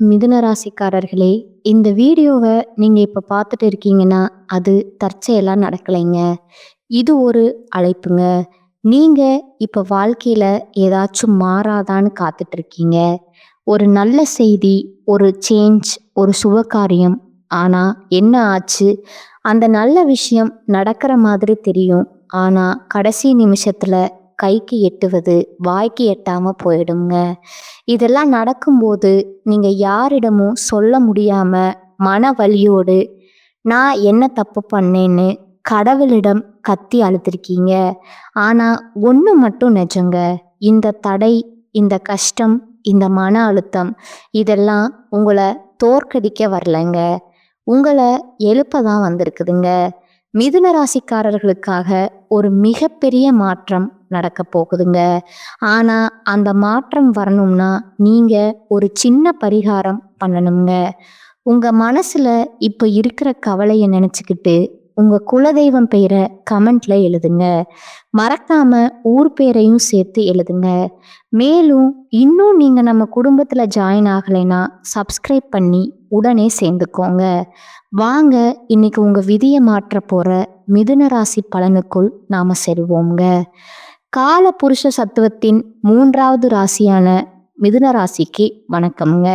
மிதுன ராசிக்காரர்களே, இந்த வீடியோவை நீங்க இப்ப பார்த்துட்டு இருக்கீங்கன்னா, அது தற்செயலா நடக்கலைங்க. இது ஒரு அழைப்புங்க. நீங்க இப்ப வாழ்க்கையில ஏதாச்சும் மாறாதான்னு காத்துட்டு இருக்கீங்க. ஒரு நல்ல செய்தி, ஒரு சேஞ்ச், ஒரு சுபகாரியம். ஆனா என்ன ஆச்சு? அந்த நல்ல விஷயம் நடக்கிற மாதிரி தெரியும். ஆனா கடைசி நிமிஷத்துல கைக்கு எட்டுவது வாய்க்கு எட்டாம போயிடுங்க. இதெல்லாம் நடக்கும்போது நீங்க யாரிடமும் சொல்ல முடியாம மன வலியோடு நான் என்ன தப்பு பண்ணேன்னு கடவுளிடம் கத்தி அழுத்திருக்கீங்க. ஆனா ஒண்ணு மட்டும் நிஜங்க. இந்த தடை, இந்த கஷ்டம், இந்த மன அழுத்தம் இதெல்லாம் உங்களை தோற்கடிக்க வரலைங்க. உங்களை எழுப்ப தான் வந்திருக்குதுங்க. மிதுன ராசிக்காரர்களுக்காக ஒரு மிகப்பெரிய மாற்றம் நடக்க போகுதுங்க. ஆனா அந்த மாற்றம் வரணும்னா நீங்க ஒரு சின்ன பரிகாரம் பண்ணணுங்க. உங்க மனசுல இப்ப இருக்கிற கவலையை நினைச்சுக்கிட்டு உங்க குலதெய்வம் பெயரை கமெண்ட்ல எழுதுங்க. மறக்காம ஊர் பேரையும் சேர்த்து எழுதுங்க. மேலும் இன்னும் நீங்க நம்ம குடும்பத்துல ஜாயின் ஆகலைன்னா சப்ஸ்கிரைப் பண்ணி உடனே சேர்ந்துக்கோங்க. வாங்க இன்னைக்கு உங்க விதியை மாற்ற போற மிதுன ராசி பலனுக்குள் நாம செல்வோங்க. கால புருஷ சத்துவத்தின் 3வது ராசியான மிதுன ராசிக்கு வணக்கம்ங்க.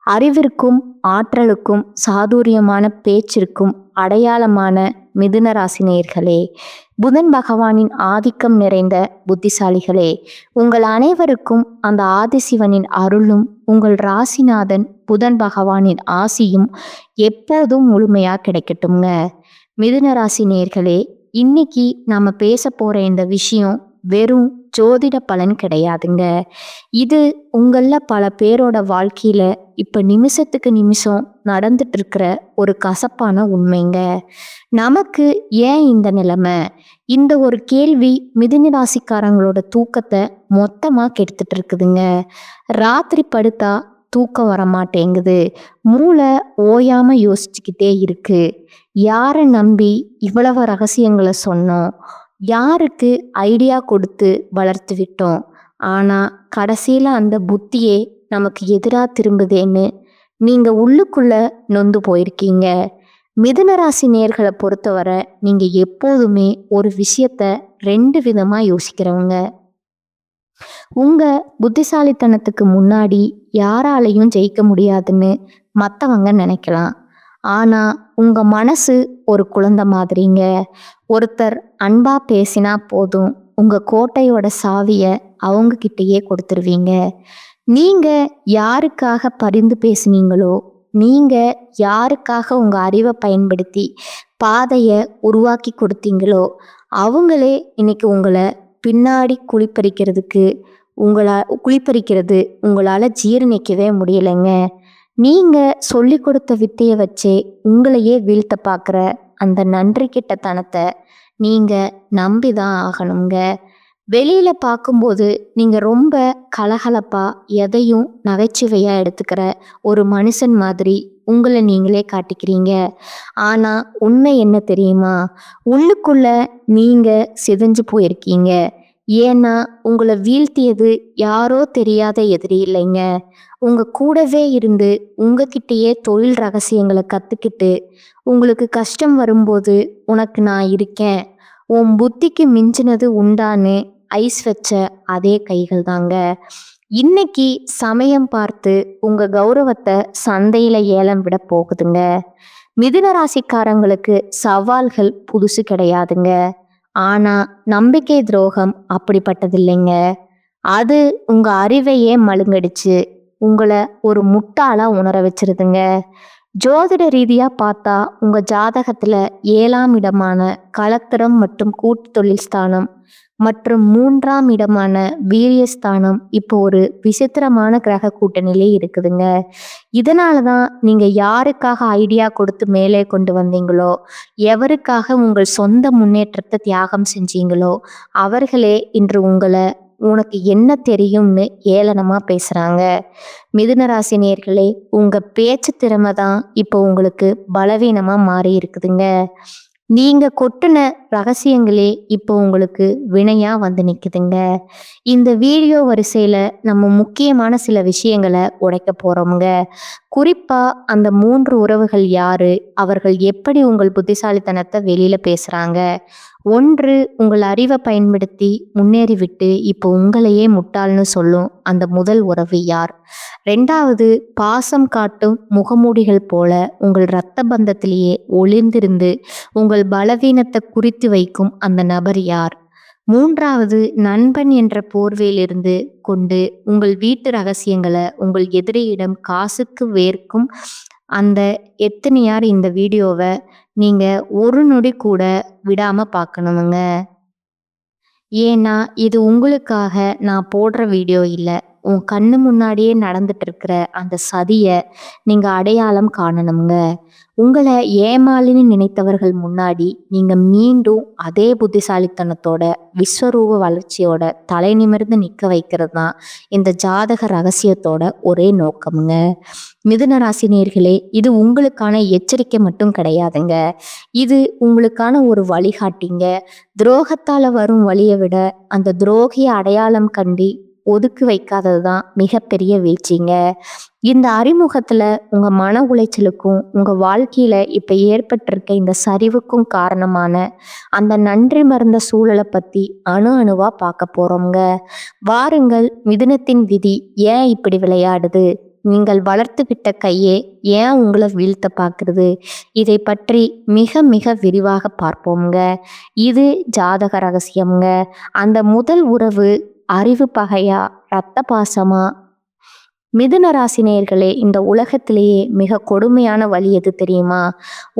அறிவிற்கும் ஆற்றலுக்கும் சாதுரியமான பேச்சிற்கும் அடையாளமான மிதுன ராசி நேயர்களே, புதன் பகவானின் ஆதிக்கம் நிறைந்த புத்திசாலிகளே, உங்கள் அனைவருக்கும் அந்த ஆதிசிவனின் அருளும் உங்கள் ராசிநாதன் புதன் பகவானின் ஆசியும் எப்போதும் முழுமையா கிடைக்கட்டும்ங்க. மிதுன ராசி நேயர்களே, இன்னைக்கு நாம பேச போற இந்த விஷயம் வெறும் ஜோதிட பலன் கிடையாதுங்க. இது உங்கள பல பேரோட வாழ்க்கையில இப்ப நிமிஷத்துக்கு நிமிஷம் நடந்துட்டு இருக்கிற ஒரு கசப்பான உண்மைங்க. நமக்கு ஏன் இந்த நிலைமை? இந்த ஒரு கேள்வி மிதுன ராசிக்காரங்களோட தூக்கத்தை மொத்தமா கெடுத்துட்டு இருக்குதுங்க. ராத்திரி படுத்தா தூக்கம் வர மாட்டேங்குது. மூளை ஓயாம யோசிச்சுக்கிட்டே இருக்கு. யாரை நம்பி இவ்வளவு ரகசியங்களை சொன்னோம்? யாருக்கு ஐடியா கொடுத்து வளர்த்து விட்டோம்? ஆனா கடைசியில அந்த புத்தியே நமக்கு எதிரா திரும்புதேன்னு நீங்க உள்ளுக்குள்ள நொந்து போயிருக்கீங்க. மிதுன ராசி நேயர்களை பொறுத்தவரை நீங்க எப்போதுமே ஒரு விஷயத்த 2 விதமா யோசிக்கிறவங்க. உங்க புத்திசாலித்தனத்துக்கு முன்னாடி யாராலையும் ஜெயிக்க முடியாதுன்னு மற்றவங்க நினைக்கலாம். ஆனா உங்க மனசு ஒரு குழந்தை மாதிரிங்க. ஒருத்தர் அன்பா பேசினா போதும், உங்க கோட்டையோட சாவிய அவங்க கிட்டயே கொடுத்துருவீங்க. நீங்க யாருக்காக பரிந்து பேசுனீங்களோ, நீங்க யாருக்காக உங்க அறிவை பயன்படுத்தி பாதையை உருவாக்கி கொடுத்தீங்களோ, அவங்களே இன்னைக்கு உங்களை பின்னாடி குழிப்பறிக்கிறது உங்களால ஜீரணிக்கவே முடியலைங்க. நீங்க சொல்லி கொடுத்த வித்தையை வச்சே உங்களையே வீழ்த்த பார்க்குற அந்த நன்றி கிட்ட தனத்தை நீங்க நம்பிதான் ஆகணுங்க. வெளியில பார்க்கும்போது நீங்க ரொம்ப கலகலப்பா எதையும் நகைச்சுவையா எடுத்துக்கிற ஒரு மனுஷன் மாதிரி உங்களை நீங்களே காட்டிக்கிறீங்க. ஆனா உண்மை என்ன தெரியுமா? உள்ளுக்குள்ள நீங்க சிதைஞ்சு போயிருக்கீங்க. ஏன்னா உங்களை வீழ்த்தியது யாரோ தெரியாத எதிரி இல்லைங்க. உங்க கூடவே இருந்து உங்ககிட்டயே தொழில் ரகசியங்களை கத்துக்கிட்டு உங்களுக்கு கஷ்டம் வரும்போது உனக்கு நான் இருக்கேன், உன் புத்திக்கு மிஞ்சினது உண்டான்னு ஐஸ் வச்ச அதே கைகள் தாங்க இன்னைக்கு சமயம் பார்த்து உங்க கௌரவத்தை சந்தையில ஏலம் விட போகுதுங்க. மிதுன ராசிக்காரங்களுக்கு சவால்கள் புதுசு கிடையாதுங்க. ஆனா நம்பிக்கை துரோகம் அப்படிப்பட்டது இல்லைங்க. அது உங்க அறிவையே மழுங்கடிச்சு உங்களை ஒரு முட்டாளா உணர வச்சிருதுங்க. ஜோதிட ரீதியா பார்த்தா உங்க ஜாதகத்துல 7ஆம் இடமான கலத்திரம் மற்றும் கூட்டு தொழில் ஸ்தானம் மற்றும் 3ஆம் இடமான வீரியஸ்தானம் இப்போ ஒரு விசித்திரமான கிரக கூட்டணியிலே இருக்குதுங்க. இதனாலதான் நீங்க யாருக்காக ஐடியா கொடுத்து மேலே கொண்டு வந்தீங்களோ, எவருக்காக உங்கள் சொந்த முன்னேற்றத்தை தியாகம் செஞ்சீங்களோ, அவர்களே இன்று உங்களை உனக்கு என்ன தெரியும்னு ஏளனமா பேசுறாங்க. மிதுன ராசி நேயர்களே, உங்க பேச்சு திறமை தான் இப்போ உங்களுக்கு பலவீனமா மாறி இருக்குதுங்க. நீங்க கொட்டுன ரகசியங்களே இப்போ உங்களுக்கு வினையா வந்து நிக்குதுங்க. இந்த வீடியோ வரிசையில நம்ம முக்கியமான சில விஷயங்கள உடைக்க போறோம்ங்க. குறிப்பா அந்த 3 உறவுகள் யாரு? அவர்கள் எப்படி உங்கள் புத்திசாலித்தனத்த வெளியில பேசுறாங்க? 1 உங்கள் அறிவ பயன்படுத்தி முன்னேறிவிட்டு இப்போ உங்களையே முட்டாள்னு சொல்லும் அந்த முதல் உறவு யார்? 2வது பாசம் காட்டும் முகமூடிகள் போல உங்கள் இரத்த பந்தத்திலேயே ஒளிந்திருந்து உங்கள் பலவீனத்தை குறித்து வைக்கும் அந்த நபர் யார்? 3வது நண்பன் என்ற போர்வையிலிருந்து கொண்டு உங்கள் வீட்டு ரகசியங்களை உங்கள் எதிரியிடம் காசுக்கு வேர்க்கும் அந்த எத்தனையார் இந்த வீடியோவை நீங்க ஒரு நொடி கூட விடாம பார்க்கணுமுங்க. ஏன்னா இது உங்களுக்காக நான் போடுற வீடியோ இல்ல. உன் கண்ணு முன்னாடியே நடந்துட்டு இருக்கிற அந்த சதிய நீங்க அடையாளம் காணணுங்க. உங்கள ஏமாளின்னு நினைத்தவர்கள் முன்னாடி நீங்க மீண்டும் அதே புத்திசாலித்தனத்தோட, விஸ்வரூப வளர்ச்சியோட தலை நிமிர்ந்து நிக்க வைக்கிறது தான் இந்த ஜாதக ரகசியத்தோட ஒரே நோக்கம்ங்க. மிதுன ராசி நேயர்களே, இது உங்களுக்கான எச்சரிக்கை மட்டும் கிடையாதுங்க. இது உங்களுக்கான ஒரு வழிகாட்டிங்க. துரோகத்தால வரும் வலியை விட அந்த துரோகிய அடையாளம் கண்டு ஒதுக்கி வைக்காதது தான் மிகப்பெரிய வீழ்ச்சிங்க. இந்த அறிமுகத்துல உங்க மன உளைச்சலுக்கும் உங்க வாழ்க்கையில இப்ப ஏற்பட்டிருக்க இந்த சரிவுக்கும் காரணமான அந்த நன்றி மறந்த சூழலை பத்தி அணு அணுவா பார்க்க போறோம்ங்க. வாருங்கள், மிதுனத்தின் விதி ஏன் இப்படி விளையாடுது? நீங்கள் வளர்த்து விட்ட கையே ஏன் உங்களை வீழ்த்த பார்க்குறது? இதை பற்றி மிக மிக விரிவாக பார்ப்போம்ங்க. இது ஜாதக ரகசியம்ங்க. அந்த முதல் உறவு அறிவு பகையா, இரத்த பாசமா? மிதுன ராசி நேயர்களே, இந்த உலகத்திலேயே மிக கொடுமையான வலி எது தெரியுமா?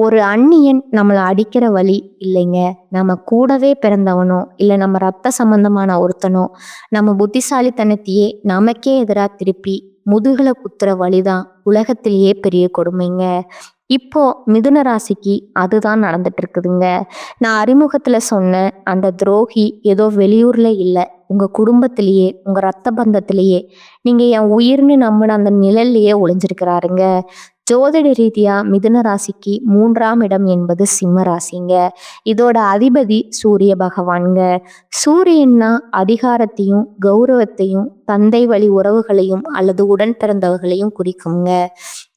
ஒரு அந்நியன் நம்மளை அடிக்கிற வலி இல்லைங்க. நம்ம கூடவே பிறந்தவனோ இல்லை நம்ம ரத்த சம்பந்தமான ஒருத்தனோ நம்ம புத்திசாலித்தனத்தையே நமக்கே எதிராக திருப்பி முதுகுல குத்துற வலிதான் உலகத்திலேயே பெரிய கொடுமைங்க. இப்போ மிதுன ராசிக்கு அதுதான் நடந்துட்டு இருக்குதுங்க. நான் அறிமுகத்துல சொன்ன அந்த துரோகி ஏதோ வெளியூர்ல இல்லை, உங்க குடும்பத்திலேயே உங்க ரத்த பந்தத்திலேயே நீங்க என் உயிர்னு நம்பின அந்த நிழல்லையே ஒளிஞ்சிருக்கிறாருங்க. ஜோதிட ரீதியா மிதுன ராசிக்கு 3ஆம் இடம் என்பது சிம்ம ராசிங்க. இதோட அதிபதி சூரிய பகவான்ங்க. சூரியன்னா அதிகாரத்தையும் கௌரவத்தையும் தந்தை வழி உறவுகளையும் அல்லது உடன் பிறந்தவர்களையும் குறிக்குங்க.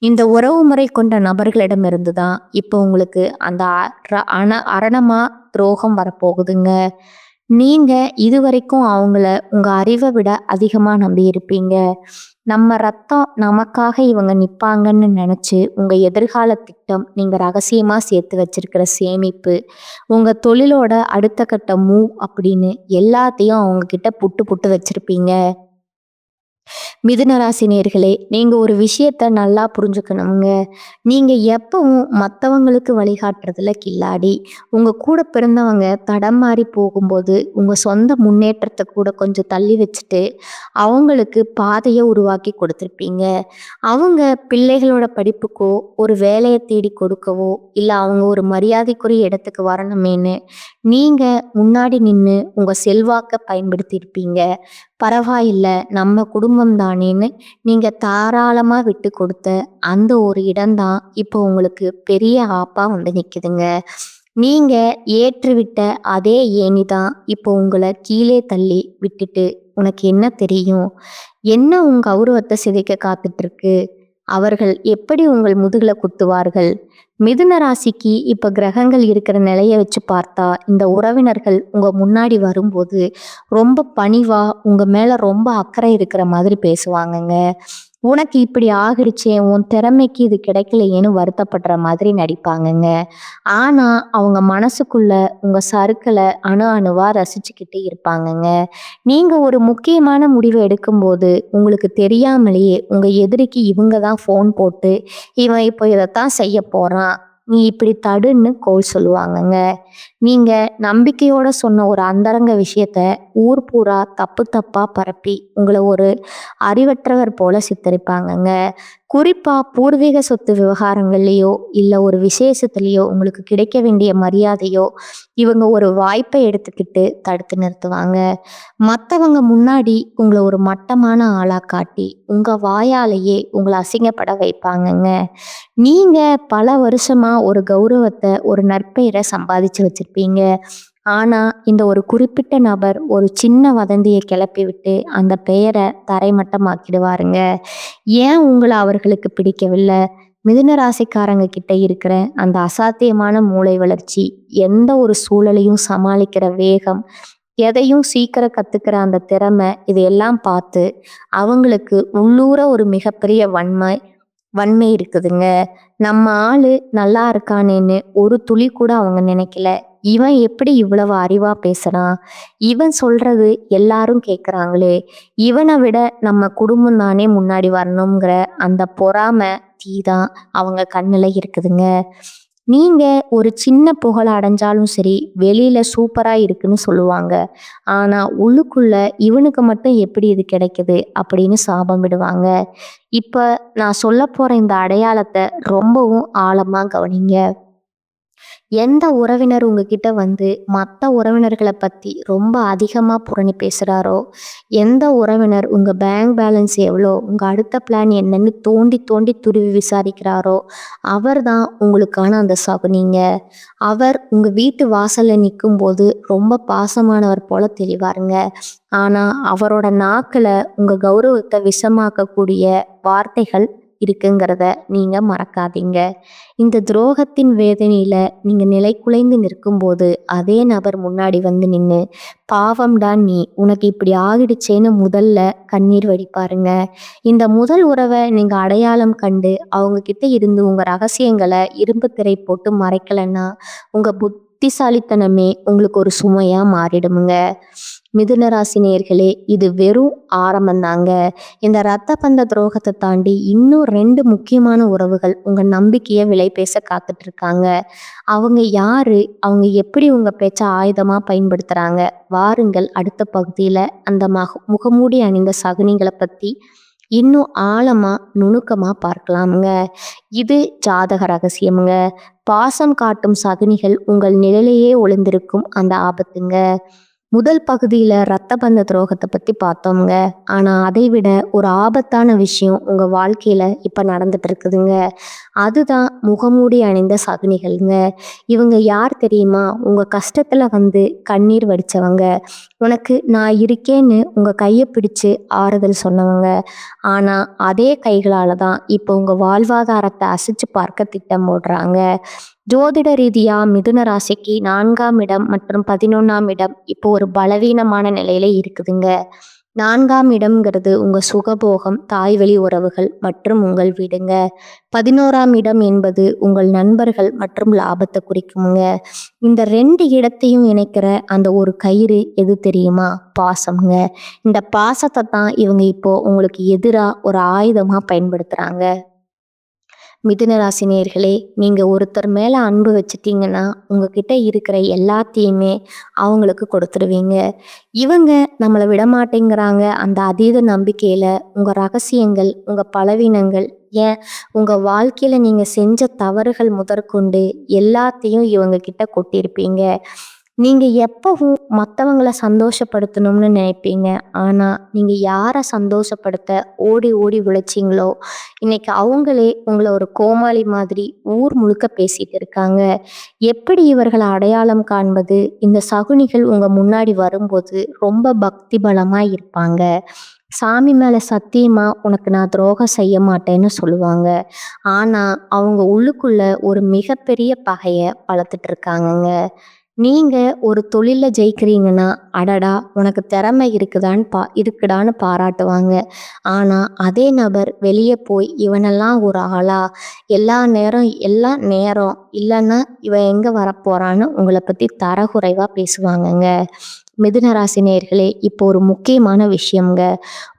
இந்த உறவு முறை கொண்ட நபர்களிடமிருந்து தான் இப்போ உங்களுக்கு அந்த அரணமா துரோகம் வரப்போகுதுங்க. நீங்க இதுவரைக்கும் அவங்கள உங்க அறிவை விட அதிகமா நம்பி இருப்பீங்க. நம்ம ரத்தம் நமக்காக இவங்க நிப்பாங்கன்னு நினைச்சு உங்க எதிர்கால திட்டம், நீங்க ரகசியமா சேர்த்து வச்சிருக்கிற சேமிப்பு, உங்க தொழிலோட அடுத்த கட்ட மூவ் அப்படின்னு எல்லாத்தையும் அவங்க கிட்ட புட்டு புட்டு வச்சிருப்பீங்க. மிதுன ராசி நேயர்களே, நீங்க ஒரு விஷயத்த நல்லா புரிஞ்சுக்கணுங்க. நீங்க எப்பவும் மற்றவங்களுக்கு வழிகாட்டுறதுல கில்லாடி. உங்க கூட பிறந்தவங்க தடம் மாறி போகும்போது உங்க சொந்த முன்னேற்றத்தை கூட கொஞ்சம் தள்ளி வச்சுட்டு அவங்களுக்கு பாதையை உருவாக்கி கொடுத்துருப்பீங்க. அவங்க பிள்ளைகளோட படிப்புக்கோ ஒரு வேலையை தேடி கொடுக்கவோ இல்லை அவங்க ஒரு மரியாதைக்குரிய இடத்துக்கு வரணுமேன்னு நீங்க முன்னாடி நின்று உங்க செல்வாக்க பயன்படுத்தியிருப்பீங்க. பரவாயில்ல, நம்ம குடும்பம் தானேன்னு நீங்க தாராளமா விட்டு கொடுத்த அந்த ஒரு இடம்தான் இப்போ உங்களுக்கு பெரிய ஆப்பா வந்து நிக்குதுங்க. நீங்க ஏற்றுவிட்ட அதே ஏணிதான் இப்போ உங்களை கீழே தள்ளி விட்டுட்டு உனக்கு என்ன தெரியும், என்ன உங்க கௌரவத்தை சிதைக்க காத்துட்டு இருக்கு, அவர்கள் எப்படி உங்கள் முதுகுல குத்துவார்கள்? மிதுன ராசிக்கு இப்ப கிரகங்கள் இருக்கிற நிலைய வச்சு பார்த்தா இந்த உறவினர்கள் உங்க முன்னாடி வரும்போது ரொம்ப பணிவா உங்க மேல ரொம்ப அக்கறை இருக்கிற மாதிரி பேசுவாங்கங்க. உனக்கு இப்படி ஆகிடுச்சே, உன் திறமைக்கு இது கிடைக்கலையேன்னு வருத்தப்படுற மாதிரி நடிப்பாங்கங்க. ஆனா அவங்க மனசுக்குள்ள உங்க சறுக்களை அணு அணுவா ரசிச்சுக்கிட்டு இருப்பாங்கங்க. நீங்க ஒரு முக்கியமான முடிவை எடுக்கும்போது உங்களுக்கு தெரியாமலேயே உங்க எதிரிக்கு இவங்க தான் ஃபோன் போட்டு இவன் இப்போ இதைத்தான் செய்ய போறான், நீ இப்படி தடுன்னு கோல் சொல்லுவாங்கங்க. நீங்க நம்பிக்கையோட சொன்ன ஒரு அந்தரங்க விஷயத்த ஊர் பூரா தப்பு தப்பா பரப்பி உங்களை ஒரு அறிவற்றவர் போல சித்தரிப்பாங்கங்க. குறிப்பா பூர்வீக சொத்து விவகாரங்கள்லையோ இல்லை ஒரு விசேஷத்துலேயோ உங்களுக்கு கிடைக்க வேண்டிய மரியாதையோ இவங்க ஒரு வாய்ப்பை எடுத்துக்கிட்டு தடுத்து நிறுத்துவாங்க. மற்றவங்க முன்னாடி உங்களை ஒரு மட்டமான ஆளா காட்டி உங்க வாயாலேயே உங்களை அசிங்கப்பட வைப்பாங்கங்க. நீங்க பல வருஷமா ஒரு கௌரவத்தை, ஒரு நற்பெயரை சம்பாதிச்சு வச்சிருப்பீங்க. ஆனா, இந்த ஒரு குறிப்பிட்ட நபர் ஒரு சின்ன வதந்திய கிளப்பி விட்டு அந்த பெயர தரைமட்டமாக்கிடுவாருங்க. ஏன் உங்கள அவர்களுக்கு பிடிக்கவில்ல? மிதுன ராசிக்காரங்க கிட்ட இருக்கிற அந்த அசாத்தியமான மூளை வளர்ச்சி, எந்த ஒரு சூழலையும் சமாளிக்கிற வேகம், எதையும் சீக்கிரம் கத்துக்கிற அந்த திறமை, இதையெல்லாம் பார்த்து அவங்களுக்கு உள்ளூர ஒரு மிகப்பெரிய வன்மை இருக்குதுங்க. நம்ம ஆளு நல்லா இருக்கானேன்னு ஒரு துளி கூட அவங்க நினைக்கல. இவன் எப்படி இவ்வளவு அறிவா பேசுறான்? இவன் சொல்றது எல்லாரும் கேட்குறாங்களே! இவன விட நம்ம குடும்பம் தானே முன்னாடி வரணுங்கிற அந்த பொறாமை தீதான் அவங்க கண்ணுல இருக்குதுங்க. நீங்க ஒரு சின்ன புகழ அடைஞ்சாலும் சரி, வெளியில சூப்பரா இருக்குன்னு சொல்லுவாங்க. ஆனா உள்ளுக்குள்ள இவனுக்கு மட்டும் எப்படி இது கிடைக்குது? அப்படின்னு சாபம் விடுவாங்க. இப்ப நான் சொல்லப்போற இந்த அடையாளத்த ரொம்பவும் ஆழமா கவனிங்க. எந்த உறவினர் உங்ககிட்ட வந்து மற்ற உறவினர்களை பத்தி ரொம்ப அதிகமா புரணி பேசுறாரோ, எந்த உறவினர் உங்க பேங்க் பேலன்ஸ் எவ்வளோ, உங்க அடுத்த பிளான் என்னன்னு தோண்டி தோண்டி துருவி விசாரிக்கிறாரோ, அவர்தான் உங்களுக்கான அந்த சகுனிங்க. அவர் உங்க வீட்டு வாசல்ல நிக்கும்போது ரொம்ப பாசமானவர் போல தெரிவாருங்க. ஆனா அவரோட நாக்குல உங்க கௌரவத்தை விஷமாக்கக்கூடிய வார்த்தைகள் இருக்குங்கிறத நீங்க மறக்காதீங்க. இந்த துரோகத்தின் வேதனையில நீங்க நிலைகுலைந்து நிற்கும்போது அதே நபர் முன்னாடி வந்து நின்னு, பாவம்டா நீ, உனக்கு இப்படி ஆகிடுச்சேன்னு முதல்ல கண்ணீர் வடிப்பாருங்க. இந்த முதல் உறவை நீங்க அடையாளம் கண்டு அவங்க கிட்ட இருந்து உங்க ரகசியங்களை இரும்பு திரை போட்டு மறைக்கலன்னா, உங்க புத்திசாலித்தனமே உங்களுக்கு ஒரு சுமையா மாறிடுமுங்க. மிதுன ராசி நேயர்களே, இது வெறும் ஆரம்பம்தாங்க. இந்த ரத்த பந்த துரோகத்தை தாண்டி இன்னும் 2 முக்கியமான உறவுகள் உங்க நம்பிக்கையை விலை பேச காத்துட்டு இருக்காங்க. அவங்க யாரு? அவங்க எப்படி உங்க பேச்ச ஆயுதமா பயன்படுத்துறாங்க? வாருங்கள் அடுத்த பகுதியில அந்த முகமூடி அணிந்த சகுனிகளை பத்தி இன்னும் ஆழமா நுணுக்கமா பார்க்கலாமுங்க. இது ஜாதக ரகசியமுங்க. பாசம் காட்டும் சகுனிகள் உங்கள் நிழலையே ஒளிந்திருக்கும் அந்த ஆபத்துங்க. முதல் பகுதியில ரத்த பந்த துரோகத்தை பத்தி பார்த்தோம்ங்க. ஆனா அதை விட ஒரு ஆபத்தான விஷயம் உங்க வாழ்க்கையில இப்ப நடந்துட்டு இருக்குதுங்க. அதுதான் முகமூடி அணிந்த சகுனிகள்ங்க. இவங்க யார் தெரியுமா? உங்க கஷ்டத்துல வந்து கண்ணீர் வடிச்சவங்க. உனக்கு நான் இருக்கேன்னு உங்க கையை பிடிச்சு ஆறுதல் சொன்னவங்க. ஆனா அதே கைகளால தான் இப்போ உங்க வாழ்வாதாரத்தை அசைச்சு பார்க்க திட்டம் போடுறாங்க. ஜோதிட ரீதியா மிதுன ராசிக்கு 4ஆம் இடம் மற்றும் 11ஆம் இடம் இப்போ ஒரு பலவீனமான நிலையில இருக்குதுங்க. 4ஆம் இடம்ங்கிறது உங்க சுகபோகம், தாய்வழி உறவுகள் மற்றும் உங்கள் வீடுங்க. 11ஆம் இடம் என்பது உங்கள் நண்பர்கள் மற்றும் லாபத்தை குறிக்குமுங்க. இந்த 2 இடத்தையும் இணைக்கிற அந்த ஒரு கயிறு எது தெரியுமா? பாசம்ங்க. இந்த பாசத்தை தான் இவங்க இப்போ உங்களுக்கு எதிரா ஒரு ஆயுதமா பயன்படுத்துறாங்க. மிதுன ராசி நேயர்களே, நீங்க ஒருத்தர் மேல அன்பு வச்சிட்டீங்கன்னா உங்ககிட்ட இருக்கிற எல்லாத்தையுமே அவங்களுக்கு கொடுத்துருவீங்க. இவங்க நம்மளை விடமாட்டேங்கிறாங்க அந்த அதீத நம்பிக்கையில உங்க ரகசியங்கள், உங்க பலவீனங்கள், ஏன் உங்க வாழ்க்கையில நீங்க செஞ்ச தவறுகள் முதற்கொண்டு எல்லாத்தையும் இவங்க கிட்ட கொட்டியிருப்பீங்க. நீங்க எப்பவும் மற்றவங்கள சந்தோஷப்படுத்தணும்னு நினைப்பீங்க. ஆனா நீங்க யாரை சந்தோஷப்படுத்த ஓடி ஓடி உழைச்சிங்களோ, இன்னைக்கு அவங்களே உங்களை ஒரு கோமாளி மாதிரி ஊர் முழுக்க பேசிட்டு இருக்காங்க. எப்படி இவர்களை அடையாளம் காண்பது? இந்த சகுனிகள் உங்க முன்னாடி வரும்போது ரொம்ப பக்தி பலமா இருப்பாங்க. சாமி மேல சத்தியமா உனக்கு நான் துரோகம் செய்ய மாட்டேன்னு சொல்லுவாங்க. ஆனா அவங்க உள்ளுக்குள்ள ஒரு மிகப்பெரிய பகைய வளர்த்துட்டு இருக்காங்கங்க. நீங்க ஒரு தொழில்ல ஜெயிக்கிறீங்கன்னா, அடடா உனக்கு திறமை இருக்குடான்னு பாராட்டுவாங்க. ஆனா அதே நபர் வெளியே போய் இவனெல்லாம் ஒரு ஆளா, எல்லாம் நேரம் இல்லைன்னா இவன் எங்க வரப்போறான்னு உங்களை பத்தி தரக்குறைவா பேசுவாங்கங்க. மிதுன ராசி நேயர்களே, இப்போ ஒரு முக்கியமான விஷயம்ங்க.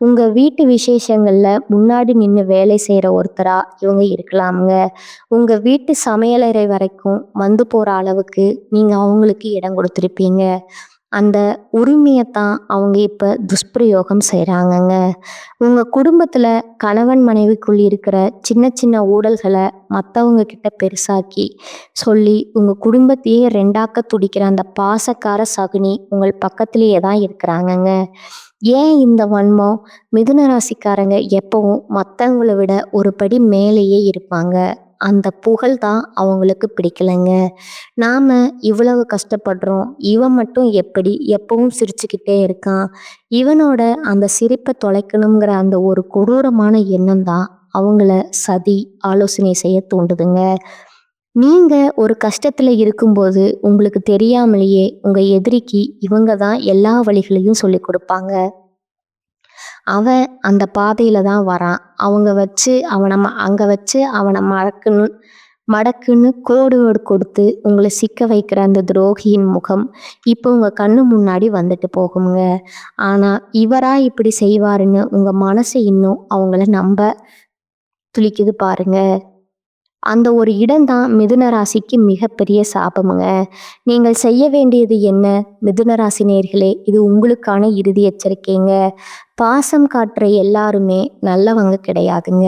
உங்க வீட்டு விசேஷங்கள்ல முன்னாடி நின்று வேலை செய்யற ஒருத்தரா இவங்க இருக்கலாமுங்க. உங்க வீட்டு சமையலறை வரைக்கும் வந்து போற அளவுக்கு நீங்க அவங்களுக்கு இடம் கொடுத்துருப்பீங்க. அந்த உரிமையத்தான் அவங்க இப்ப துஷ்பிரயோகம் செய்றாங்கங்க. உங்க குடும்பத்துல கணவன் மனைவிக்குள் இருக்கிற சின்ன சின்ன ஊடல்களை மற்றவங்க கிட்ட பெருசாக்கி சொல்லி உங்க குடும்பத்தையே 2ஆக்க துடிக்கிற அந்த பாசக்கார சகுனி உங்கள் பக்கத்திலேயே தான் இருக்கிறாங்கங்க. ஏன் இந்த வன்மம்? மிதுன ராசிக்காரங்க எப்பவும் மற்றவங்களை விட ஒரு படி மேலேயே இருப்பாங்க. அந்த புகழ் தான் அவங்களுக்கு பிடிக்கலைங்க. நாம இவ்வளவு கஷ்டப்படுறோம், இவன் மட்டும் எப்படி எப்பவும் சிரிச்சுக்கிட்டே இருக்கான், இவனோட அந்த சிரிப்பை தொலைக்கணுங்கிற அந்த ஒரு கொடூரமான எண்ணம் தான் அவங்கள சதி ஆலோசனை செய்ய தூண்டுதுங்க. நீங்க ஒரு கஷ்டத்துல இருக்கும்போது உங்களுக்கு தெரியாமலேயே உங்க எதிரிக்கு இவங்க தான் எல்லா வழிகளையும் சொல்லிக் கொடுப்பாங்க. அவன் அந்த பாதையில தான் வரான். அங்க வச்சு அவனை மடக்குன்னு கோடு கொடுத்து உங்களை சிக்க வைக்கிற அந்த துரோகியின் முகம் இப்போ உங்க கண்ணு முன்னாடி வந்துட்டு போகுங்க. ஆனா இவரா இப்படி செய்வாருன்னு உங்க மனசு இன்னும் அவங்கள நம்ப துளிக்குது பாருங்க. அந்த ஒரு இடம்தான் மிதுன ராசிக்கு மிகப்பெரிய சாபமுங்க. நீங்கள் செய்ய வேண்டியது என்ன? மிதுன ராசி நேயர்களே, இது உங்களுக்கான இறுதி எச்சரிக்கைங்க. பாசம் காட்டுற எல்லாருமே நல்லவங்க கிடையாதுங்க.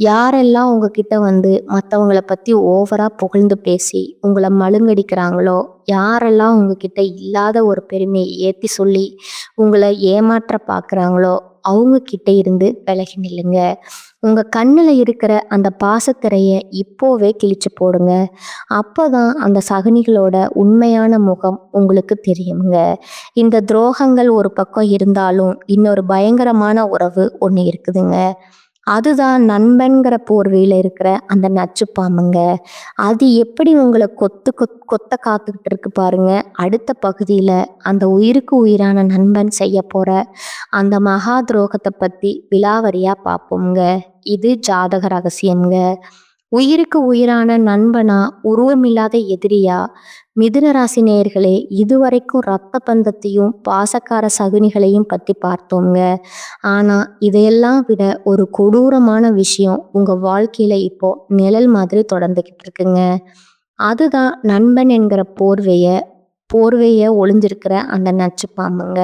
யாரெல்லாம் உங்ககிட்ட வந்து மற்றவங்கள பற்றி ஓவரா புகழ்ந்து பேசி உங்களை மழுங்கடிக்கிறாங்களோ, யாரெல்லாம் உங்ககிட்ட இல்லாத ஒரு பெருமையை ஏற்றி சொல்லி உங்களை ஏமாற்ற பார்க்குறாங்களோ, அவங்க கிட்ட இருந்து விலகி நில்லுங்க. உங்க கண்ணுல இருக்கிற அந்த பாசத்திரைய இப்போவே கிழிச்சு போடுங்க. அப்போதான் அந்த சகுனிகளோட உண்மையான முகம் உங்களுக்கு தெரியுங்க. இந்த துரோகங்கள் ஒரு பக்கம் இருந்தாலும் இன்னொரு பயங்கரமான உறவு ஒன்று இருக்குதுங்க. அதுதான் நண்பன்கிற போர்வையில இருக்கிற அந்த நச்சுப்பாம்புங்க. அது எப்படி உங்களை கொத்த காத்துக்கிட்டு இருக்கு பாருங்க. அடுத்த பகுதியில அந்த உயிருக்கு உயிரான நண்பன் செய்ய போற அந்த மகா துரோகத்தை பத்தி விலாவரியா பார்ப்போங்க. இது ஜாதக ரகசியம்ங்க. உயிருக்கு உயிரான நண்பனா, உருவமில்லாத எதிரியா? மிதுன ராசி நேயர்களே, இதுவரைக்கும் ரத்த பந்தத்தையும் பாசக்கார சகுனிகளையும் பத்தி பார்த்தோங்க. ஆனா இதையெல்லாம் விட ஒரு கொடூரமான விஷயம் உங்க வாழ்க்கையில இப்போ நிழல் மாதிரி தொடர்ந்துகிட்டு இருக்குங்க. அதுதான் நண்பன் என்கிற போர்வைய ஒளிஞ்சிருக்கிற அந்த நச்சு பாம்புங்க.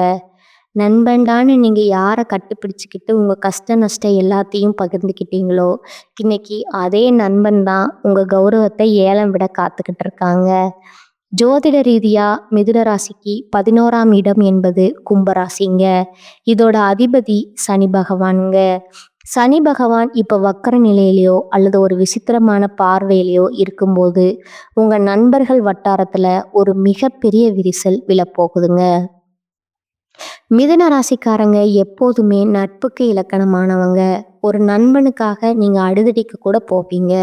நண்பன்டான்னு நீங்கள் யாரை கட்டுப்பிடிச்சிக்கிட்டு உங்கள் கஷ்ட நஷ்டம் எல்லாத்தையும் பகிர்ந்துக்கிட்டீங்களோ, இன்னைக்கு அதே நண்பன் தான் உங்கள் கௌரவத்தை ஏலம் விட காத்துக்கிட்டு இருக்காங்க. ஜோதிட ரீதியாக மிதுன ராசிக்கு 11ஆம் இடம் என்பது கும்பராசிங்க. இதோட அதிபதி சனி பகவானுங்க. சனி பகவான் இப்போ வக்கர நிலையிலையோ அல்லது ஒரு விசித்திரமான பார்வையிலையோ இருக்கும்போது உங்கள் நண்பர்கள் வட்டாரத்தில் ஒரு மிகப்பெரிய விரிசல் விழப்போகுதுங்க. மிதுன ராசிக்காரங்க எப்போதுமே நட்புக்கு இலக்கணமானவங்க. ஒரு நண்பனுக்காக நீங்கள் அழுதடிக்க கூட போவீங்க.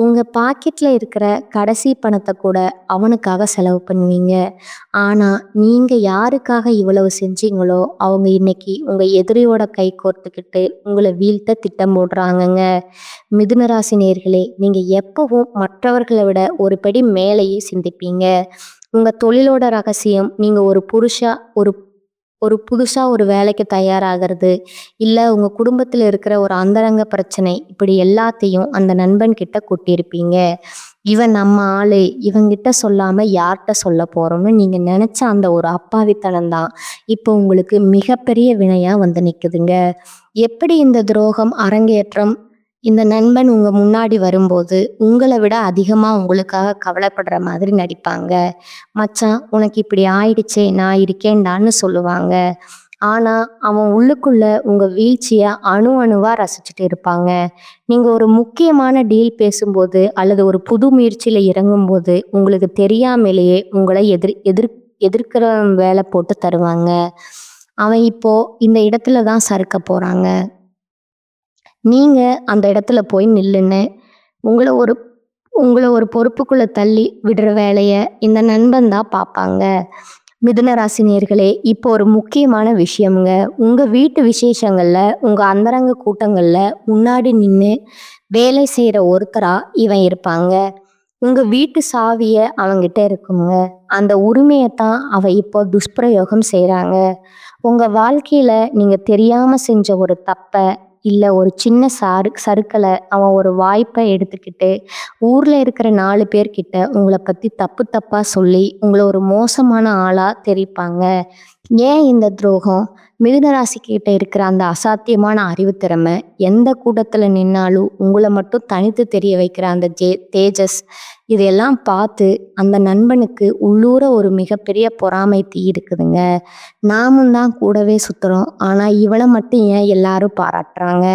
உங்கள் பாக்கெட்டில் இருக்கிற கடைசி பணத்தை கூட அவனுக்காக செலவு பண்ணுவீங்க. ஆனால் நீங்கள் யாருக்காக இவ்வளவு செஞ்சீங்களோ அவங்க இன்னைக்கு உங்கள் எதிரியோட கை கோர்த்துக்கிட்டு உங்களை வீழ்த்த திட்டம் போடுறாங்கங்க. மிதுன ராசி நேயர்களே, நீங்கள் எப்பவும் மற்றவர்களை விட ஒரு படி மேலேயே சிந்திப்பீங்க. உங்கள் தொழிலோட ரகசியம், நீங்கள் ஒரு புதுசாக ஒரு வேலைக்கு தயாராகிறது, இல்லை உங்கள் குடும்பத்தில் இருக்கிற ஒரு அந்தரங்க பிரச்சனை, இப்படி எல்லாத்தையும் அந்த நண்பன் கிட்ட கொட்டியிருப்பீங்க. இவன் நம்ம ஆளு, இவங்கிட்ட சொல்லாமல் யார்கிட்ட சொல்ல போகிறோம்னு நீங்கள் நினச்ச அந்த ஒரு அப்பாவித்தனம் தான் இப்போ உங்களுக்கு மிகப்பெரிய வினையாக வந்து நிற்குதுங்க. எப்படி இந்த துரோகம் அரங்கேற்றம்? இந்த நண்பன் உங்கள் முன்னாடி வரும்போது உங்களை விட அதிகமாக உங்களுக்காக கவலைப்படுற மாதிரி நடிப்பாங்க. மச்சான் உனக்கு இப்படி ஆயிடுச்சே, நான் இருக்கேன்டான்னு சொல்லுவாங்க. ஆனால் அவன் உள்ளுக்குள்ள உங்கள் வீழ்ச்சியை அணுவாக ரசிச்சுட்டு இருப்பாங்க. நீங்கள் ஒரு முக்கியமான டீல் பேசும்போது அல்லது ஒரு புது முயற்சியில் இறங்கும்போது உங்களுக்கு தெரியாமலேயே உங்களை எதிர்க்கிற வேலை போட்டு தருவாங்க. அவன் இப்போ இந்த இடத்துல தான் சறுக்க போகிறாங்க. நீங்கள் அந்த இடத்துல போய் நில்லுன்னு உங்களை ஒரு பொறுப்புக்குள்ளே தள்ளி விடுற வேலையை இந்த நண்பன் தான் பார்ப்பாங்க. மிதுன ராசி நேயர்களே, இப்போ ஒரு முக்கியமான விஷயம்ங்க. உங்கள் வீட்டு விசேஷங்களில், உங்கள் அந்தரங்க கூட்டங்களில் முன்னாடி நின்று வேலை செய்கிற ஒருத்தராக இவன் இருப்பாங்க. உங்கள் வீட்டு சாவியை அவங்கிட்ட இருக்குங்க. அந்த உரிமையைத்தான் அவன் இப்போ துஷ்பிரயோகம் செய்கிறாங்க. உங்கள் வாழ்க்கையில் நீங்கள் தெரியாமல் செஞ்ச ஒரு தப்பை இல்லை ஒரு சின்ன சறுக்கலை அவன் ஒரு வாய்ப்பை எடுத்துக்கிட்டு ஊரில் இருக்கிற 4 பேர்கிட்ட உங்களை பற்றி தப்பாக சொல்லி உங்களை ஒரு மோசமான ஆளாக தெரிவிப்பாங்க. ஏன் இந்த துரோகம்? மிதுன ராசிக்கிட்ட இருக்கிற அந்த அசாத்தியமான அறிவுத்திறமை, எந்த கூட்டத்துல நின்னாலும் உங்கள மட்டும் தனித்து தெரிய வைக்கிற அந்த தேஜஸ், இதையெல்லாம் பார்த்து அந்த நண்பனுக்கு உள்ளூர ஒரு மிகப்பெரிய பொறாமை தீ இருக்குதுங்க. நாமும் தான் கூடவே சுத்துறோம். ஆனா இவள மட்டும் ஏன் எல்லாரும் பாராட்டுறாங்க?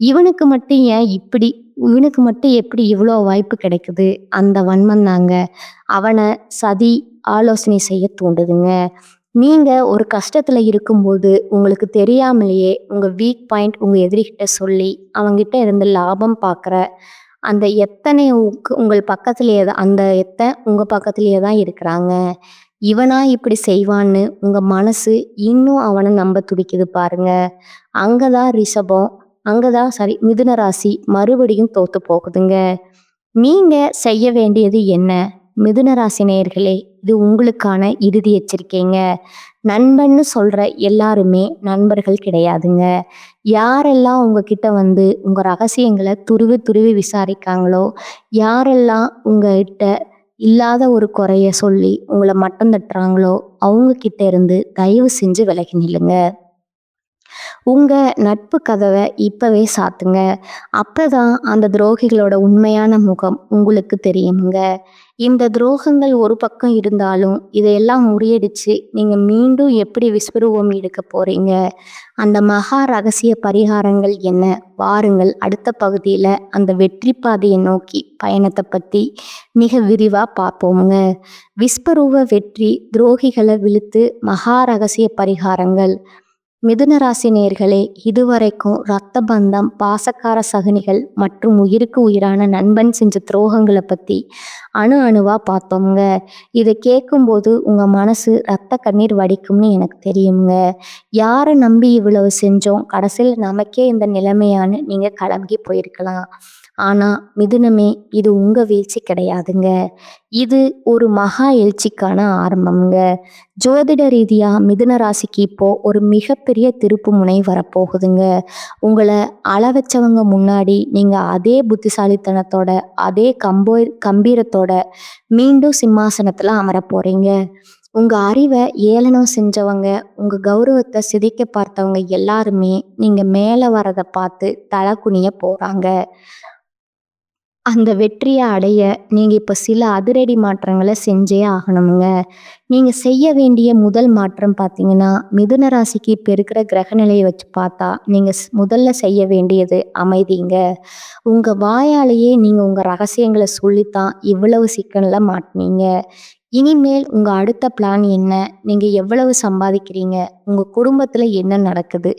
இவனுக்கு மட்டும் ஏன் இப்படி இவனுக்கு மட்டும் எப்படி இவ்வளோ வாய்ப்பு கிடைக்குது? அந்த வன்மம் தாங்க அவன சதி, ஆலோசனை செய்ய தூண்டுதுங்க. நீங்க ஒரு கஷ்டத்துல இருக்கும்போது உங்களுக்கு தெரியாமலேயே உங்க வீக் பாயிண்ட் உங்க எதிரிகிட்ட சொல்லி அவங்கிட்ட இருந்து லாபம் பார்க்குற அந்த எத்தனை உங்கள் பக்கத்திலேயே தான் உங்க பக்கத்திலேயே தான் இருக்கிறாங்க. இவனா இப்படி செய்வான்னு உங்க மனசு இன்னும் அவனை நம்ப துடிக்குது பாருங்க. அங்கதான் ரிஷபம் அங்கதான் சரி மிதுன ராசி மறுபடியும் தோத்து போகுதுங்க. நீங்க செய்ய வேண்டியது என்ன? மிதுன ராசி நேயர்களே, இது உங்களுக்கான இறுதி எச்சரிக்கைங்க. நண்பன்னு சொல்ற எல்லாருமே நண்பர்கள் கிடையாதுங்க. யாரெல்லாம் உங்ககிட்ட வந்து உங்க ரகசியங்களை துருவி துருவி விசாரிக்காங்களோ, யாரெல்லாம் உங்ககிட்ட இல்லாத ஒரு குறைய சொல்லி உங்களை மட்டம் தட்டுறாங்களோ, அவங்க கிட்ட இருந்து தயவு செஞ்சு விலகி நில்லுங்க. உங்க நட்பு கதவை இப்பவே சாத்துங்க. அப்பதான் அந்த துரோகிகளோட உண்மையான முகம் உங்களுக்கு தெரியுங்க. இந்த துரோகங்கள் ஒரு பக்கம் இருந்தாலும் இதையெல்லாம் முறியடிச்சு நீங்க மீண்டும் எப்படி விஸ்வரூபம் எடுக்க போறீங்க? அந்த மகா ரகசிய பரிகாரங்கள் என்ன? வாருங்கள் அடுத்த பகுதியில அந்த வெற்றி பாதையை நோக்கி பயணத்தை பத்தி மிக விரிவா பார்ப்போமுங்க. விஸ்வரூப வெற்றி, துரோகிகளை விழுத்து, மகா ரகசிய பரிகாரங்கள். மிதுன ராசி நேயர்களே, இதுவரைக்கும் ரத்த பந்தம், பாசக்கார சகுனிகள் மற்றும் உயிருக்கு உயிரான நண்பன் செஞ்ச துரோகங்களை பத்தி அணு அணுவா பார்த்தோம்ங்க. இதை கேட்கும்போது உங்க மனசு ரத்த கண்ணீர் வடிக்கும்னு எனக்கு தெரியுங்க. யாரை நம்பி இவ்வளவு செஞ்சோம், கடைசியில் நமக்கே இந்த நிலைமையான்னு நீங்க கலங்கி போயிருக்கலாம். ஆனா மிதுனமே, இது உங்க வீழ்ச்சி கிடையாதுங்க. இது ஒரு மகா எழுச்சிக்கான ஆரம்பம்ங்க. ஜோதிட ரீதியா மிதுன ராசிக்கு இப்போ ஒரு மிகப்பெரிய திருப்பு முனை வரப்போகுதுங்க. உங்களை அள வச்சவங்க முன்னாடி நீங்க அதே புத்திசாலித்தனத்தோட, அதே கம்பீரத்தோட மீண்டும் சிம்மாசனத்துல அமர போறீங்க. உங்க அறிவை ஏளனம் செஞ்சவங்க, உங்க கௌரவத்தை சிதைக்க பார்த்தவங்க எல்லாருமே நீங்க மேல வரதை பார்த்து தலை குனிய போறாங்க. அந்த வெற்றியை அடைய நீங்க இப்ப சில அதிரடி மாற்றங்களை செஞ்சே ஆகணுங்க. நீங்க செய்ய வேண்டிய முதல் மாற்றம் பார்த்தீங்கன்னா, மிதுன ராசிக்கு இப்ப இருக்கிற கிரக நிலையை வச்சு பார்த்தா நீங்க முதல்ல செய்ய வேண்டியது அமைதிங்க. உங்க வாயாலேயே நீங்க உங்க ரகசியங்களை சொல்லித்தான் இவ்வளவு சிக்கல்ல மாட்டினீங்க. இனிமேல் உங்க அடுத்த பிளான் என்ன? நீங்க எவ்வளவு சம்பாதிக்கிறீங்க? உங்க குடும்பத்துல என்ன நடக்குது?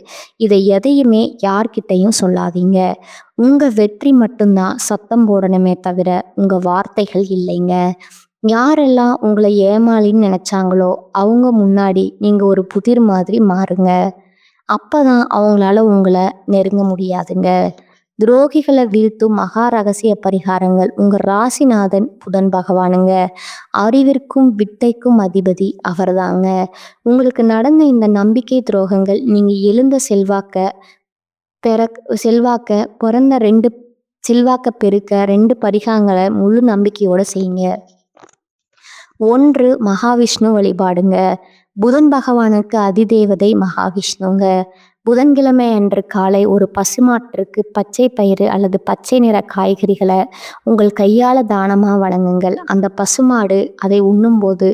இதை எதையுமே யார்கிட்டையும் சொல்லாதீங்க. உங்க வெற்றி மட்டும்தான் சத்தம் போடணுமே தவிர உங்க வார்த்தைகள் இல்லைங்க. யாரெல்லாம் உங்களை ஏமாளின்னு நினைச்சாங்களோ அவங்க முன்னாடி நீங்க ஒரு புதிர் மாதிரி மாறுங்க. அப்பதான் அவங்களால உங்களை நெருங்க முடியாதுங்க. துரோகிகளை வீழ்த்தும் மகா ரகசிய பரிகாரங்கள். உங்க ராசிநாதன் புதன் பகவானுங்க. அறிவிற்கும் வித்தைக்கும் அதிபதி அவர்தாங்க. உங்களுக்கு நடந்த இந்த நம்பிக்கை துரோகங்கள், நீங்க எழுந்த செல்வாக்க பிறந்த செல்வாக்க பெருக்க 2 பரிகாரங்களை முழு நம்பிக்கையோட செய்யுங்க. 1 மகாவிஷ்ணு வழிபாடுங்க. புதன் பகவானுக்கு அதிதேவதை மகாவிஷ்ணுங்க. புதன்கிழமை அன்று காலை ஒரு பசுமாட்டிற்கு பச்சை பயிறு அல்லது பச்சை நிற காய்கறிகளை உங்கள் கையால் தானமாக வழங்குங்கள். அந்த பசுமாடு அதை உண்ணும்போது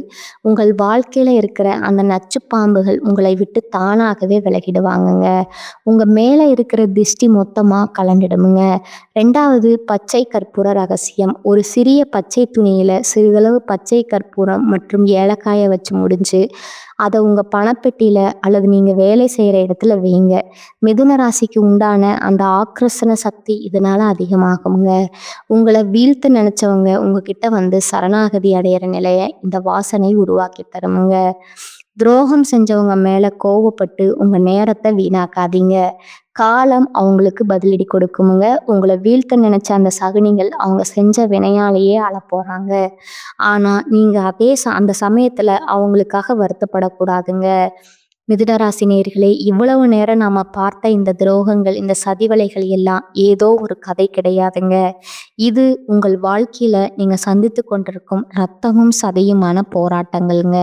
உங்கள் வாழ்க்கையில் இருக்கிற அந்த நச்சுப்பாம்புகள் உங்களை விட்டு தானாகவே விலகிடுவாங்கங்க. உங்கள் மேலே இருக்கிற திஷ்டி மொத்தமாக கலண்டிடுமுங்க. 2வது பச்சை கற்பூர ரகசியம். ஒரு சிறிய பச்சை துணியில் சிறிதளவு பச்சை கற்பூரம் மற்றும் ஏலக்காயை வச்சு முடிஞ்சு அதை உங்கள் பணப்பெட்டியில் அல்லது நீங்கள் வேலை செய்கிற இடத்துல வைங்க. மிதுன ராசிக்கு உண்டான அந்த ஆக்ரஷண சக்தி இதனால் அதிகமாகுங்க. உங்களை வீழ்த்த நினச்சவங்க உங்ககிட்ட வந்து சரணாகதி அடையிற நிலையை இந்த வாசனை உருவாக்கி தருமுங்க. துரோகம் செஞ்சவங்க மேலே கோவப்பட்டு உங்கள் நேரத்தை வீணாக்காதீங்க. காலம் அவங்களுக்கு பதிலடி கொடுக்குமுங்க. உங்களை வீழ்த்த நினைச்ச அந்த சகுனிகள் அவங்க செஞ்ச வினையாலேயே அழப்போறாங்க. ஆனா நீங்க அந்த சமயத்துல அவங்களுக்காக வருத்தப்படக்கூடாதுங்க. மிதுனராசி நேயர்களே, இவ்வளவு நேரம் நாம பார்த்த இந்த துரோகங்கள், இந்த சதிவலைகள் எல்லாம் ஏதோ ஒரு கதை கிடையாதுங்க. இது உங்கள் வாழ்க்கையில நீங்க சந்தித்து கொண்டிருக்கும் ரத்தமும் சதையுமான போராட்டங்கள்ங்க.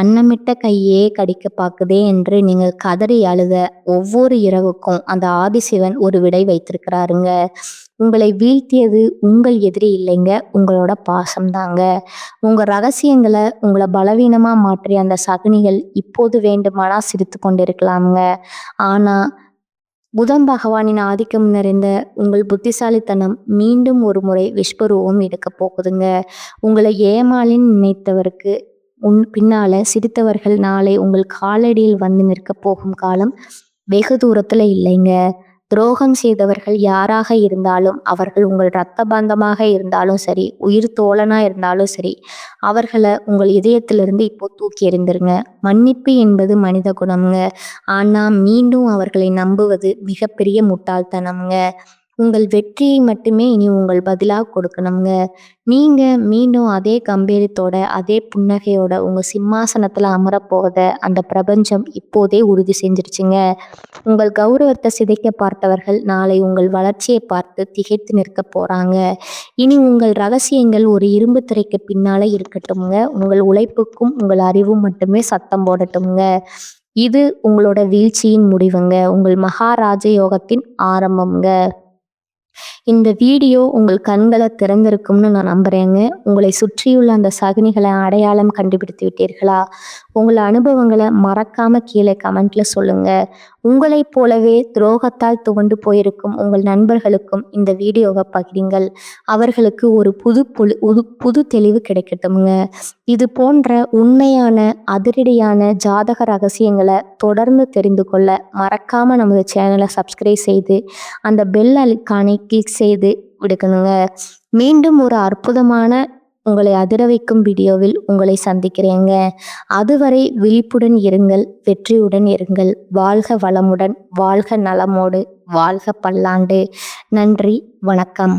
அன்னமிட்ட கையே கடிக்க பாக்குதே என்று நீங்க கதறி அழுத ஒவ்வொரு இரவுக்கும் அந்த ஆதிசிவன் ஒரு விடை வைத்திருக்கிறாருங்க. உங்களை வீழ்த்தியது உங்கள் எதிரி இல்லைங்க, உங்களோட பாசம்தாங்க. உங்க ரகசியங்களை உங்களை பலவீனமா மாற்றிய அந்த சகுனிகள் இப்போது வேண்டுமானா சிரித்து கொண்டிருக்கலாம்ங்க. ஆனா புதன் பகவானின் ஆதிக்கம் நிறைந்த உங்கள் புத்திசாலித்தனம் மீண்டும் ஒரு முறை விஸ்வரூபம் எடுக்க போகுதுங்க. உங்களை ஏமாளின்னு நினைத்தவருக்கு பின்னால சிரித்தவர்கள் நாளை உங்கள் காலடியில் வந்து நிற்க போகும் காலம் வெகு தூரத்துல இல்லைங்க. துரோகம் செய்தவர்கள் யாராக இருந்தாலும், அவர்கள் உங்கள் இரத்த பந்தமாக இருந்தாலும் சரி, உயிர் தோழனா இருந்தாலும் சரி, அவர்களை உங்கள் இதயத்திலிருந்து இப்போ தூக்கி எறிந்துருங்க. மன்னிப்பு என்பது மனித குணம்ங்க. ஆனா மீண்டும் அவர்களை நம்புவது மிகப்பெரிய முட்டாள்தனம்ங்க. உங்கள் வெற்றியை மட்டுமே இனி உங்கள் பதிலாக கொடுக்கணுங்க. நீங்க மீண்டும் அதே கம்பீரத்தோட, அதே புன்னகையோட உங்க சிம்மாசனத்துல அமரப்போவத அந்த பிரபஞ்சம் இப்போதே உறுதி செஞ்சிருச்சுங்க. உங்கள் கௌரவத்தை சிதைக்க பார்த்தவர்கள் நாளை உங்கள் வளர்ச்சியை பார்த்து திகைத்து நிற்க போறாங்க. இனி உங்கள் ரகசியங்கள் ஒரு இரும்பு திரைக்கு பின்னால இருக்கட்டும்ங்க. உங்கள் உழைப்புக்கும் உங்கள் அறிவும் மட்டுமே சத்தம் போடட்டும்ங்க. இது உங்களோட வீழ்ச்சியின் முடிவுங்க. உங்கள் மகாராஜ யோகத்தின் ஆரம்பம்ங்க. இந்த வீடியோ உங்கள் கண்களை திறந்திருக்கும்னு நான் நம்புறேங்க. உங்களை சுற்றியுள்ள அந்த சகுனிகளை அடையாளம் கண்டுபிடித்து விட்டீர்களா? உங்கள் அனுபவங்களை மறக்காம கீழே கமெண்ட்ல சொல்லுங்க. உங்களைப் போலவே துரோகத்தால் துவண்டு போயிருக்கும் உங்கள் நண்பர்களுக்கும் இந்த வீடியோவை பகிருங்கள். அவர்களுக்கு ஒரு புது தெளிவு கிடைக்கட்டும்ங்க. இது போன்ற உண்மையான அதிரடியான ஜாதக ரகசியங்களை தொடர்ந்து தெரிந்து கொள்ள மறக்காம நமது சேனலை சப்ஸ்கிரைப் செய்து அந்த பெல் ஐகானை கிளிக் செய்து விடுக்கணுங்க. மீண்டும் ஒரு அற்புதமான உங்களை அதிர வைக்கும் வீடியோவில் உங்களை சந்திக்கிறேங்க. அதுவரை விழிப்புடன் இருங்கள், வெற்றியுடன் இருங்கள். வாழ்க வளமுடன், வாழ்க நலமோடு, வாழ்க பல்லாண்டு. நன்றி, வணக்கம்.